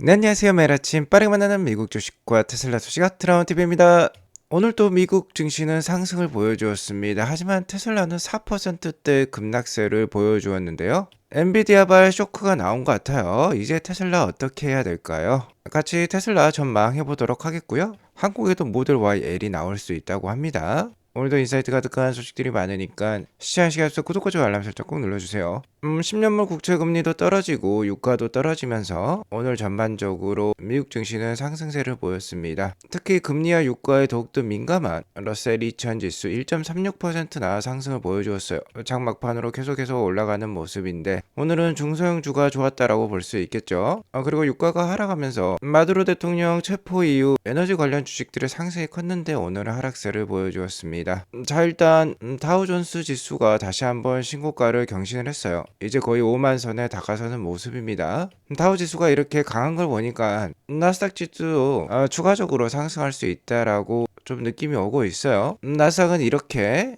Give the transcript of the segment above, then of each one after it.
네, 안녕하세요. 매일 아침 빠르게 만나는 미국 주식과 테슬라 소식 트라운티비입니다. 오늘 또 미국 증시는 상승을 보여주었습니다. 하지만 테슬라는 4%대 급락세를 보여주었는데요. 엔비디아발 쇼크가 나온 것 같아요. 이제 테슬라 어떻게 해야 될까요? 같이 테슬라 전망 해보도록 하겠고요. 한국에도 모델 Y L이 나올 수 있다고 합니다. 오늘도 인사이트 가득한 소식들이 많으니까 시간 없어 구독과 좋아요 알람 설정 꼭 눌러주세요. 10년물 국채금리도 떨어지고 유가도 떨어지면서 오늘 전반적으로 미국 증시는 상승세를 보였습니다. 특히 금리와 유가에 더욱더 민감한 러셀 2000 지수 1.36%나 상승을 보여주었어요. 장막판으로 계속해서 올라가는 모습인데 오늘은 중소형주가 좋았다라고 볼 수 있겠죠. 그리고 유가가 하락하면서 마두로 대통령 체포 이후 에너지 관련 주식들의 상승이 컸는데 오늘은 하락세를 보여주었습니다. 자, 일단 다우존스 지수가 다시 한번 신고가를 경신을 했어요. 이제 거의 5만 선에 다가서는 모습입니다. 다우 지수가 이렇게 강한 걸 보니까 나스닥 지수도 추가적으로 상승할 수 있다라고 좀 느낌이 오고 있어요. 나스닥은 이렇게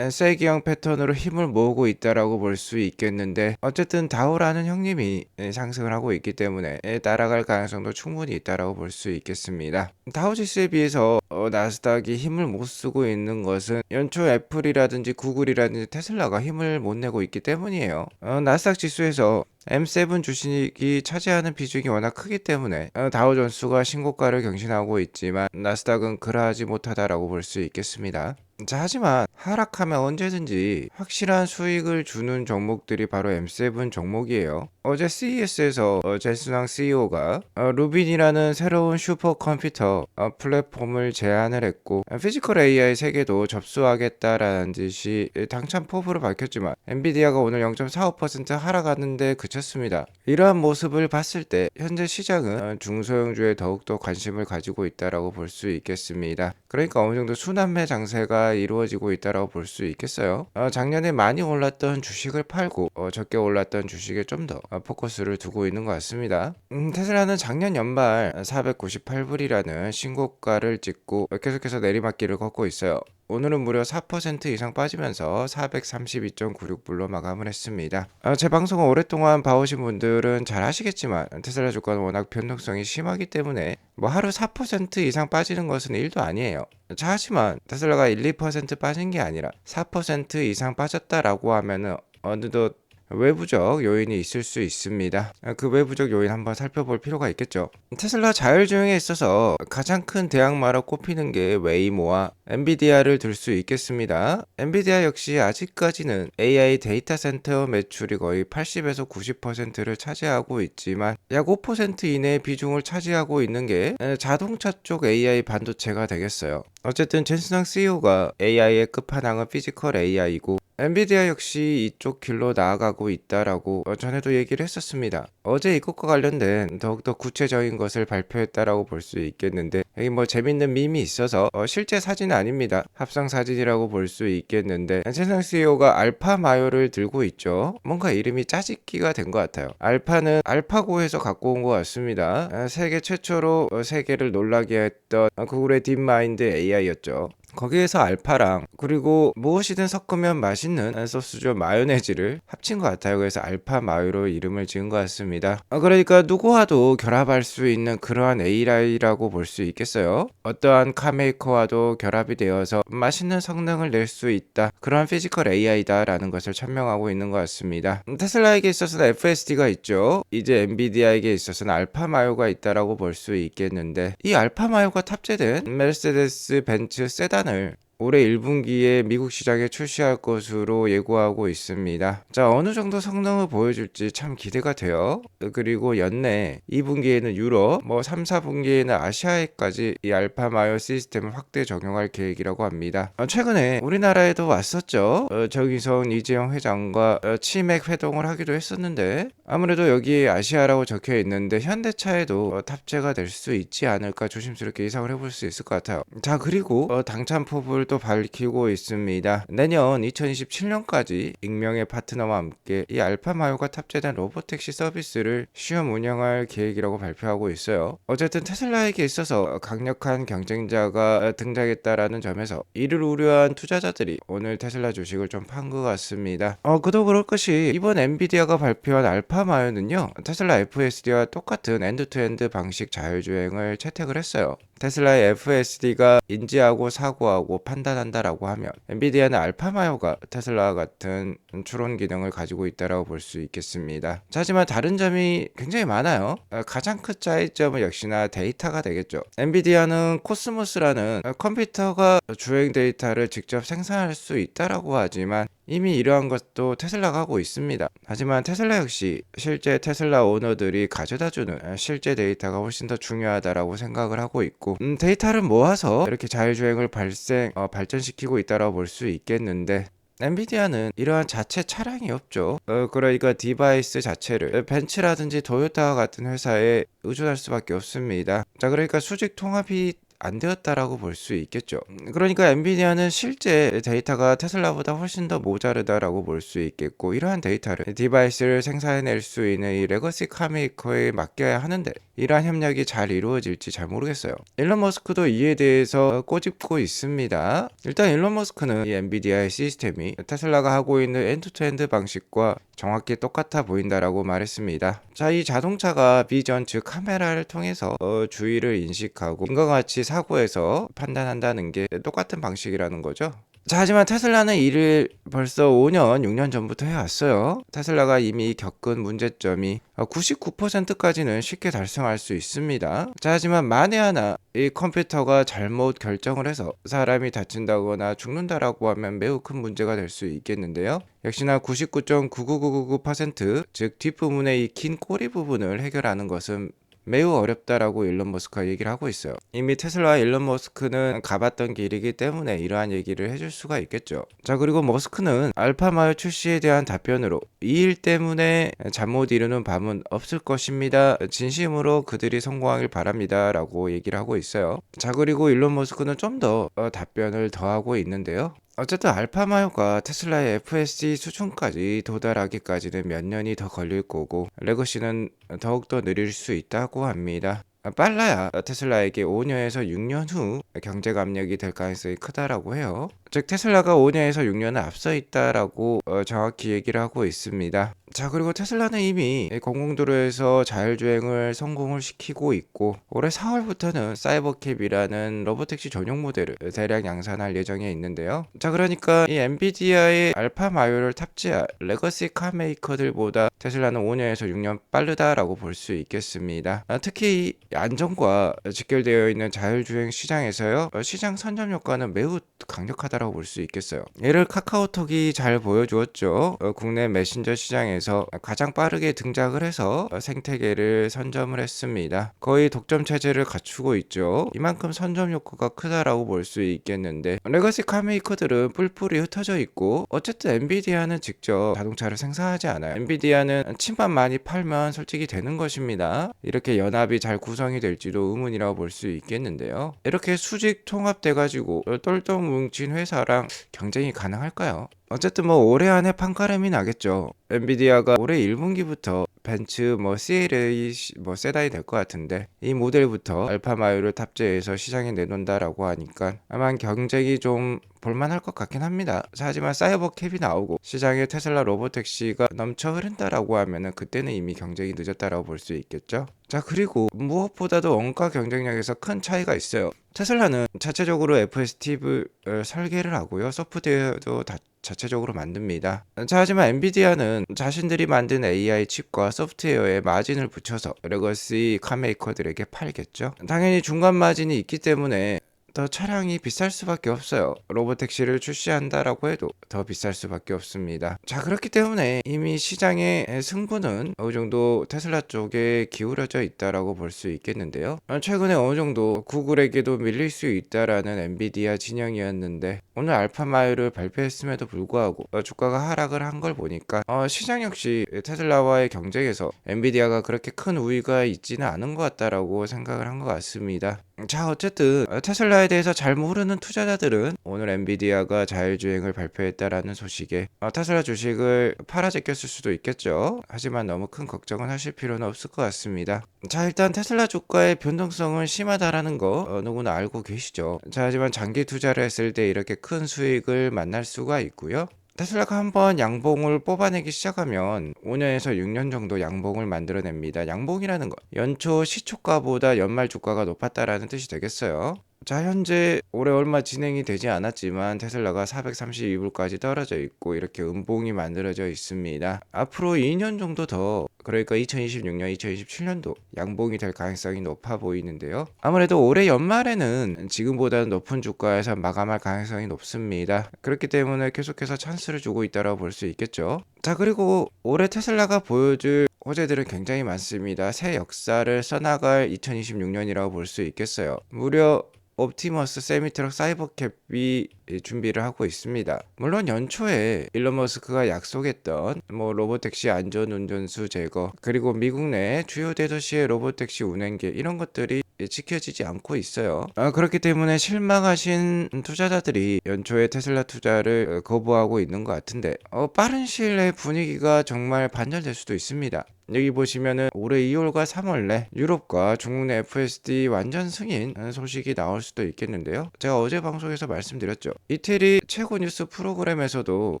세기형 패턴으로 힘을 모으고 있다라고 볼 수 있겠는데 어쨌든 다우라는 형님이 상승을 하고 있기 때문에 따라갈 가능성도 충분히 있다라고 볼 수 있겠습니다. 다우지수에 비해서 나스닥이 힘을 못 쓰고 있는 것은 연초 애플이라든지 구글이라든지 테슬라가 힘을 못 내고 있기 때문이에요. 나스닥 지수에서 M7 주식이 차지하는 비중이 워낙 크기 때문에 다우존스가 신고가를 경신하고 있지만 나스닥은 그러하지 못하다라고 볼 수 있겠습니다. 자, 하지만 하락하면 언제든지 확실한 수익을 주는 종목들이 바로 M7 종목이에요. 어제 CES에서 젠슨왕 CEO가 루빈이라는 새로운 슈퍼컴퓨터 플랫폼을 제안을 했고 피지컬 AI 세계도 접수하겠다라는 듯이 당찬 포부를 밝혔지만 엔비디아가 오늘 0.45% 하락하는데 그쳤습니다. 이러한 모습을 봤을 때 현재 시장은 중소형주에 더욱더 관심을 가지고 있다라고 볼 수 있겠습니다. 그러니까 어느 정도 순환매 장세가 이루어지고 있다라고 볼 수 있겠어요. 작년에 많이 올랐던 주식을 팔고 적게 올랐던 주식에 좀 더 포커스를 두고 있는 것 같습니다. 테슬라는 작년 연말 498불이라는 신고가를 찍고 계속해서 내리막길을 걷고 있어요. 오늘은 무려 4% 이상 빠지면서 432.96불로 마감을 했습니다. 제 방송을 오랫동안 봐오신 분들은 잘 아시겠지만 테슬라 주가는 워낙 변동성이 심하기 때문에 뭐 하루 4% 이상 빠지는 것은 일도 아니에요. 자, 하지만 테슬라가 1, 2% 빠진 게 아니라 4% 이상 빠졌다라고 하면은 어느덧 외부적 요인이 있을 수 있습니다. 그 외부적 요인 한번 살펴볼 필요가 있겠죠. 테슬라 자율주행에 있어서 가장 큰 대항마로 꼽히는 게 웨이모와 엔비디아를 들 수 있겠습니다. 엔비디아 역시 아직까지는 AI 데이터 센터 매출이 거의 80에서 90%를 차지하고 있지만 약 5% 이내의 비중을 차지하고 있는 게 자동차 쪽 AI 반도체가 되겠어요. 어쨌든 젠슨왕 CEO가 AI의 끝판왕은 피지컬 AI이고 엔비디아 역시 이쪽 길로 나아가고 있다라고 전에도 얘기를 했었습니다. 어제 이것과 관련된 더욱더 구체적인 것을 발표했다라고 볼 수 있겠는데 여기 뭐 재밌는 밈이 있어서 실제 사진은 아닙니다. 합성 사진이라고 볼 수 있겠는데 젠슨왕 CEO가 알파마요를 들고 있죠. 뭔가 이름이 짜집기가 된 것 같아요. 알파는 알파고에서 갖고 온 것 같습니다. 세계 최초로 세계를 놀라게 했던 구글의 딥마인드 AI였죠. 거기에서 알파랑 그리고 무엇이든 섞으면 맛있는 소스죠 마요네즈를 합친 것 같아요. 그래서 알파 마요로 이름을 지은 것 같습니다. 그러니까 누구와도 결합할 수 있는 그러한 AI라고 볼 수 있겠어요. 어떠한 카메이커와도 결합이 되어서 맛있는 성능을 낼 수 있다. 그러한 피지컬 AI다 라는 것을 천명하고 있는 것 같습니다. 테슬라에게 있어서는 FSD가 있죠. 이제 엔비디아에게 있어서는 알파 마요가 있다라고 볼 수 있겠는데 이 알파 마요가 탑재된 메르세데스 벤츠 세단을 올해 1분기에 미국 시장에 출시할 것으로 예고하고 있습니다. 자, 어느 정도 성능을 보여줄지 참 기대가 돼요. 그리고 연내 2분기에는 유럽, 3, 4분기에는 아시아에까지 이 알파마요 시스템을 확대 적용할 계획이라고 합니다. 최근에 우리나라에도 왔었죠. 정의성 이재용 회장과 치맥 회동을 하기도 했었는데 아무래도 여기에 아시아라고 적혀 있는데 현대차에도 탑재가 될 수 있지 않을까 조심스럽게 예상을 해볼 수 있을 것 같아요. 자, 그리고 당찬 포부를 또 밝히고 있습니다. 내년 2027년까지 익명의 파트너와 함께 이 알파마요가 탑재된 로보택시 서비스를 시험 운영할 계획이라고 발표하고 있어요. 어쨌든 테슬라에게 있어서 강력한 경쟁자가 등장했다라는 점에서 이를 우려한 투자자들이 오늘 테슬라 주식을 좀 판 것 같습니다. 그도 그럴 것이 이번 엔비디아가 발표한 알파마요는요, 테슬라 FSD와 똑같은 엔드투엔드 방식 자율주행을 채택을 했어요. 테슬라의 FSD가 인지하고 사고하고 판단한다라고 하면 엔비디아는 알파마요가 테슬라와 같은 추론 기능을 가지고 있다라고 볼 수 있겠습니다. 하지만 다른 점이 굉장히 많아요. 가장 큰 차이점은 역시나 데이터가 되겠죠. 엔비디아는 코스모스라는 컴퓨터가 주행 데이터를 직접 생산할 수 있다라고 하지만 이미 이러한 것도 테슬라가 하고 있습니다. 하지만 테슬라 역시 실제 테슬라 오너들이 가져다주는 실제 데이터가 훨씬 더 중요하다라고 생각을 하고 있고, 데이터를 모아서 이렇게 자율주행을 발전시키고 있다라고 볼 수 있겠는데, 엔비디아는 이러한 자체 차량이 없죠. 그러니까 디바이스 자체를 벤츠라든지 도요타와 같은 회사에 의존할 수밖에 없습니다. 자, 그러니까 수직 통합이 안 되었다라고 볼 수 있겠죠. 그러니까 엔비디아는 실제 데이터가 테슬라보다 훨씬 더 모자르다라고 볼 수 있겠고, 이러한 데이터를 디바이스를 생산해낼 수 있는 이 레거시 카메이커에 맡겨야 하는데 이러한 협력이 잘 이루어질지 잘 모르겠어요. 일론 머스크도 이에 대해서 꼬집고 있습니다. 일단 일론 머스크는 이 엔비디아의 시스템이 테슬라가 하고 있는 엔드투엔드 방식과 정확히 똑같아 보인다라고 말했습니다. 자, 이 자동차가 비전 즉 카메라를 통해서 주위를 인식하고 인과 같이 사고에서 판단한다는 게 똑같은 방식이라는 거죠. 자, 하지만 테슬라는 이를 벌써 5년, 6년 전부터 해왔어요. 테슬라가 이미 겪은 문제점이 99%까지는 쉽게 달성할 수 있습니다. 자, 하지만 만에 하나 이 컴퓨터가 잘못 결정을 해서 사람이 다친다거나 죽는다라고 하면 매우 큰 문제가 될 수 있겠는데요. 역시나 99.99999%, 즉 뒷부분의 이 긴 꼬리 부분을 해결하는 것은 매우 어렵다라고 일론 머스크가 얘기를 하고 있어요. 이미 테슬라와 일론 머스크는 가봤던 길이기 때문에 이러한 얘기를 해줄 수가 있겠죠. 자, 그리고 머스크는 알파마요 출시에 대한 답변으로 이 일 때문에 잠 못 이루는 밤은 없을 것입니다. 진심으로 그들이 성공하길 바랍니다. 라고 얘기를 하고 있어요. 자, 그리고 일론 머스크는 좀 더 답변을 더하고 있는데요. 어쨌든 알파마요가 테슬라의 FSD 수준까지 도달하기까지는 몇 년이 더 걸릴 거고, 레거시는 더욱더 느릴 수 있다고 합니다. 빨라야 테슬라에게 5년에서 6년 후 경제 압력이 될 가능성이 크다라고 해요. 즉 테슬라가 5년에서 6년을 앞서 있다라고 정확히 얘기를 하고 있습니다. 자, 그리고 테슬라는 이미 공공도로에서 자율주행을 성공을 시키고 있고, 올해 4월부터는 사이버캡이라는 로보택시 전용 모델을 대량 양산할 예정에 있는데요. 자, 그러니까 이 엔비디아의 알파마요를 탑재할 레거시 카메이커들보다 테슬라는 5년에서 6년 빠르다라고 볼 수 있겠습니다. 특히 안전과 직결되어 있는 자율주행 시장에서요, 시장 선점 효과는 매우 강력하다라고 볼 수 있겠어요. 이를 카카오톡이 잘 보여주었죠. 국내 메신저 시장에서 가장 빠르게 등장을 해서 생태계를 선점을 했습니다. 거의 독점 체제를 갖추고 있죠. 이만큼 선점 효과가 크다라고 볼 수 있겠는데, 레거시 카메이커들은 뿔뿔이 흩어져 있고, 어쨌든 엔비디아는 직접 자동차를 생산하지 않아요. 엔비디아는 칩만 많이 팔면 솔직히 되는 것입니다. 이렇게 연합이 잘 구성이 될지도 의문이라고 볼 수 있겠는데요. 이렇게 수직 통합돼가지고 똘똘 뭉친 회사랑 경쟁이 가능할까요? 어쨌든 올해 안에 판가름이 나겠죠. 엔비디아가 올해 1분기부터 벤츠 CLA 세단이 될 것 같은데, 이 모델부터 알파마요를 탑재해서 시장에 내놓는다라고 하니까 아마 경쟁이 좀 볼만할 것 같긴 합니다. 하지만 사이버캡이 나오고 시장에 테슬라 로보택시가 넘쳐 흐른다라고 하면은 그때는 이미 경쟁이 늦었다라고 볼 수 있겠죠. 자, 그리고 무엇보다도 원가 경쟁력에서 큰 차이가 있어요. 테슬라는 자체적으로 FSD를 설계를 하고요, 소프트웨어도 자체적으로 만듭니다. 자, 하지만 엔비디아는 자신들이 만든 AI 칩과 소프트웨어에 마진을 붙여서 레거시 카메이커들에게 팔겠죠. 당연히 중간 마진이 있기 때문에 더 차량이 비쌀 수밖에 없어요. 로보택시를 출시한다라고 해도 더 비쌀 수밖에 없습니다. 자, 그렇기 때문에 이미 시장의 승부는 어느 정도 테슬라 쪽에 기울어져 있다라고 볼 수 있겠는데요. 최근에 어느 정도 구글에게도 밀릴 수 있다라는 엔비디아 진영이었는데, 오늘 알파마요를 발표했음에도 불구하고 주가가 하락을 한 걸 보니까 시장 역시 테슬라와의 경쟁에서 엔비디아가 그렇게 큰 우위가 있지는 않은 것 같다라고 생각을 한 것 같습니다. 자, 어쨌든 테슬라에 대해서 잘 모르는 투자자들은 오늘 엔비디아가 자율주행을 발표했다라는 소식에 테슬라 주식을 팔아 제꼈을 수도 있겠죠. 하지만 너무 큰 걱정은 하실 필요는 없을 것 같습니다. 자, 일단 테슬라 주가의 변동성은 심하다라는 거 누구나 알고 계시죠. 자, 하지만 장기 투자를 했을 때 이렇게 큰 수익을 만날 수가 있고요. 테슬라가 한번 양봉을 뽑아내기 시작하면 5년에서 6년 정도 양봉을 만들어냅니다. 양봉이라는 것, 연초 시초가보다 연말 주가가 높았다라는 뜻이 되겠어요. 자, 현재 올해 얼마 진행이 되지 않았지만 테슬라가 432불까지 떨어져 있고 이렇게 음봉이 만들어져 있습니다. 앞으로 2년 정도 더, 그러니까 2026년, 2027년도 양봉이 될 가능성이 높아 보이는데요. 아무래도 올해 연말에는 지금보다는 높은 주가에서 마감할 가능성이 높습니다. 그렇기 때문에 계속해서 찬스를 주고 있다고 볼 수 있겠죠. 자, 그리고 올해 테슬라가 보여줄 호재들은 굉장히 많습니다. 새 역사를 써나갈 2026년이라고 볼 수 있겠어요. 무려 옵티머스 세미트럭 사이버캡이 준비를 하고 있습니다. 물론 연초에 일론 머스크가 약속했던 로보택시 안전운전수 제거, 그리고 미국 내 주요 대도시의 로보택시 운행계, 이런 것들이 지켜지지 않고 있어요. 그렇기 때문에 실망하신 투자자들이 연초에 테슬라 투자를 거부하고 있는 것 같은데 빠른 시일 내에 분위기가 정말 반전될 수도 있습니다. 여기 보시면은 올해 2월과 3월 내 유럽과 중국 내 FSD 완전 승인 소식이 나올 수도 있겠는데요. 제가 어제 방송에서 말씀드렸죠. 이태리 최고 뉴스 프로그램에서도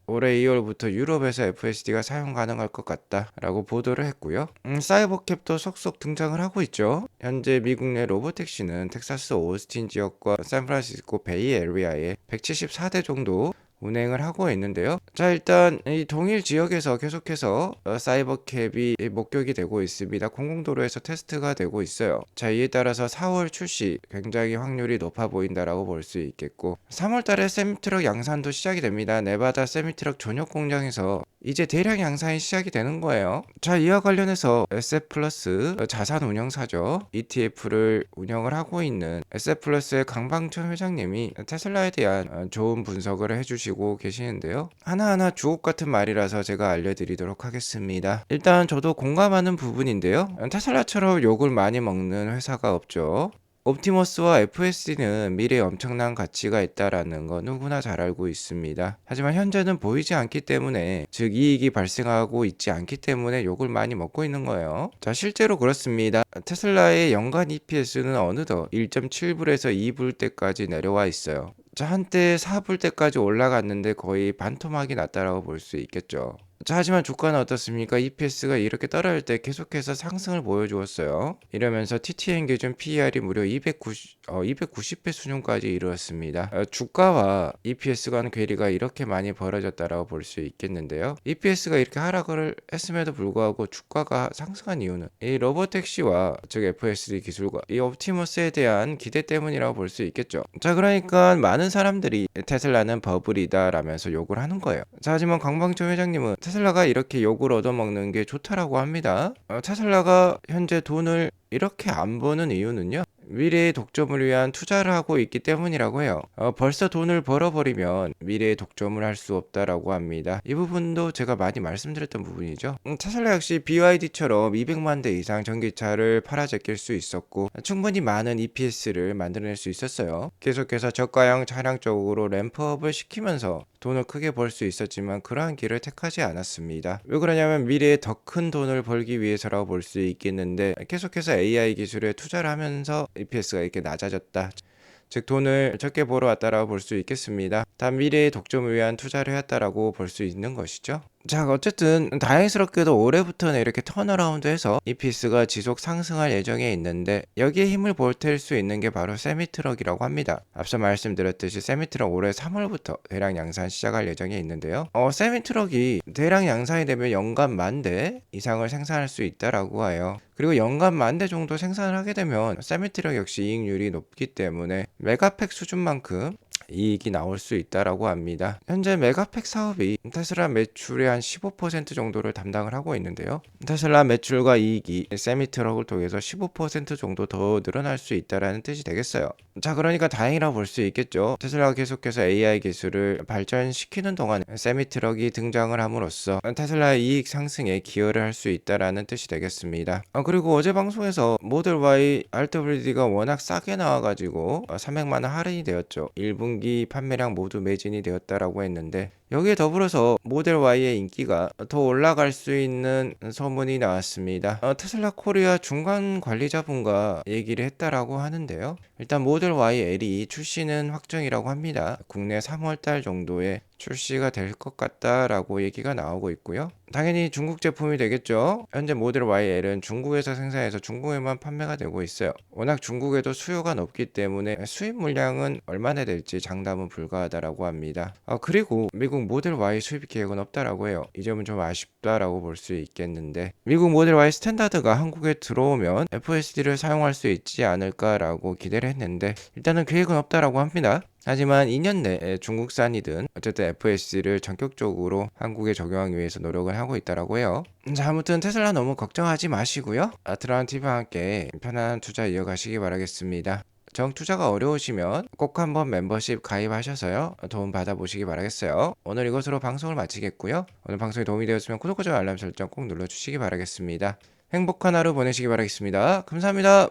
올해 2월부터 유럽에서 FSD가 사용 가능할 것 같다라고 보도를 했고요. 사이버캡도 속속 등장을 하고 있죠. 현재 미국 내 로보택시는 텍사스 오스틴 지역과 샌프란시스코 베이 에리아에 174대 정도 운행을 하고 있는데요. 자, 일단 이 동일 지역에서 계속해서 사이버캡이 목격이 되고 있습니다. 공공도로에서 테스트가 되고 있어요. 자, 이에 따라서 4월 출시 굉장히 확률이 높아 보인다라고 볼 수 있겠고, 3월 달에 세미트럭 양산도 시작이 됩니다. 네바다 세미트럭 전역 공장에서 이제 대량 양산이 시작이 되는 거예요. 자, 이와 관련해서 SF플러스 자산 운영사죠. ETF를 운영을 하고 있는 SF플러스의 강방천 회장님이 테슬라에 대한 좋은 분석을 해주시고 계시는데요. 하나하나 주옥 같은 말이라서 제가 알려드리도록 하겠습니다. 일단 저도 공감하는 부분인데요. 테슬라처럼 욕을 많이 먹는 회사가 없죠. 옵티머스와 FSD는 미래에 엄청난 가치가 있다라는 거 누구나 잘 알고 있습니다. 하지만 현재는 보이지 않기 때문에, 즉 이익이 발생하고 있지 않기 때문에 욕을 많이 먹고 있는 거예요. 자, 실제로 그렇습니다. 테슬라의 연간 EPS는 어느덧 1.7불에서 2불대까지 내려와 있어요. 자, 한때 4불대까지 올라갔는데 거의 반토막이 났다라고 볼 수 있겠죠. 자, 하지만 주가는 어떻습니까? EPS가 이렇게 떨어질 때 계속해서 상승을 보여주었어요. 이러면서 TTN 기준 PER이 무려 290배 수준까지 이르렀습니다. 주가와 EPS 간 괴리가 이렇게 많이 벌어졌다라고 볼 수 있겠는데요. EPS가 이렇게 하락을 했음에도 불구하고 주가가 상승한 이유는 이 로보택시와, 즉 FSD 기술과 이 옵티머스에 대한 기대 때문이라고 볼 수 있겠죠. 자, 그러니까 많은 사람들이 테슬라는 버블이다 라면서 욕을 하는 거예요. 자, 하지만 강방철 회장님은 테슬라가 이렇게 욕을 얻어먹는 게 좋다라고 합니다. 테슬라가 현재 돈을 이렇게 안 버는 이유는요, 미래의 독점을 위한 투자를 하고 있기 때문이라고 해요. 벌써 돈을 벌어버리면 미래의 독점을 할 수 없다라고 합니다. 이 부분도 제가 많이 말씀드렸던 부분이죠. 테슬라 역시 BYD처럼 200만 대 이상 전기차를 팔아 제낄 수 있었고 충분히 많은 EPS를 만들어낼 수 있었어요. 계속해서 저가형 차량 쪽으로 램프업을 시키면서 돈을 크게 벌 수 있었지만 그러한 길을 택하지 않았습니다. 왜 그러냐면 미래에 더 큰 돈을 벌기 위해서라고 볼 수 있겠는데, 계속해서 AI 기술에 투자를 하면서 EPS가 이렇게 낮아졌다, 즉 돈을 적게 벌어왔다라고 볼 수 있겠습니다. 단 미래의 독점을 위한 투자를 해왔다라고 볼 수 있는 것이죠. 자, 어쨌든 다행스럽게도 올해부터는 이렇게 턴어라운드해서 EPS가 지속 상승할 예정에 있는데, 여기에 힘을 보탤 수 있는 게 바로 세미트럭이라고 합니다. 앞서 말씀드렸듯이 세미트럭 올해 3월부터 대량 양산 시작할 예정에 있는데요. 세미트럭이 대량 양산이 되면 연간 10,000대 이상을 생산할 수 있다라고 해요. 그리고 연간 10,000대 정도 생산을 하게 되면 세미트럭 역시 이익률이 높기 때문에 메가팩 수준만큼 이익이 나올 수 있다라고 합니다. 현재 메가팩 사업이 테슬라 매출의 한 15% 정도를 담당을 하고 있는데요. 테슬라 매출과 이익이 세미트럭을 통해서 15% 정도 더 늘어날 수 있다라는 뜻이 되겠어요. 자, 그러니까 다행이라고 볼 수 있겠죠. 테슬라가 계속해서 AI 기술을 발전시키는 동안 세미트럭이 등장을 함으로써 테슬라의 이익 상승에 기여를 할 수 있다라는 뜻이 되겠습니다. 그리고 어제 방송에서 모델 Y RWD가 워낙 싸게 나와가지고 300만 원 할인이 되었죠. 1분기 판매량 모두 매진이 되었다라고 했는데, 여기에 더불어서 모델 Y의 인기가 더 올라갈 수 있는 소문이 나왔습니다. 테슬라 코리아 중간 관리자분과 얘기를 했다라고 하는데요. 일단 모델 Y L이 출시는 확정이라고 합니다. 국내 3월달 정도에 출시가 될 것 같다라고 얘기가 나오고 있고요. 당연히 중국 제품이 되겠죠. 현재 모델 YL은 중국에서 생산해서 중국에만 판매가 되고 있어요. 워낙 중국에도 수요가 높기 때문에 수입 물량은 얼마나 될지 장담은 불가하다라고 합니다. 그리고 미국 모델 Y 수입 계획은 없다라고 해요. 이 점은 좀 아쉽다라고 볼 수 있겠는데, 미국 모델 Y 스탠다드가 한국에 들어오면 FSD를 사용할 수 있지 않을까라고 기대를 했는데, 일단은 계획은 없다라고 합니다. 하지만 2년 내에 중국산이든 어쨌든 FSD를 전격적으로 한국에 적용하기 위해서 노력을 하고 있다라고 해요. 자, 아무튼 테슬라 너무 걱정하지 마시고요. 아트라운 TV와 함께 편안한 투자 이어가시기 바라겠습니다. 정 투자가 어려우시면 꼭 한번 멤버십 가입하셔서요, 도움 받아보시기 바라겠어요. 오늘 이것으로 방송을 마치겠고요. 오늘 방송이 도움이 되었으면 구독과 좋아요 알람 설정 꼭 눌러주시기 바라겠습니다. 행복한 하루 보내시기 바라겠습니다. 감사합니다.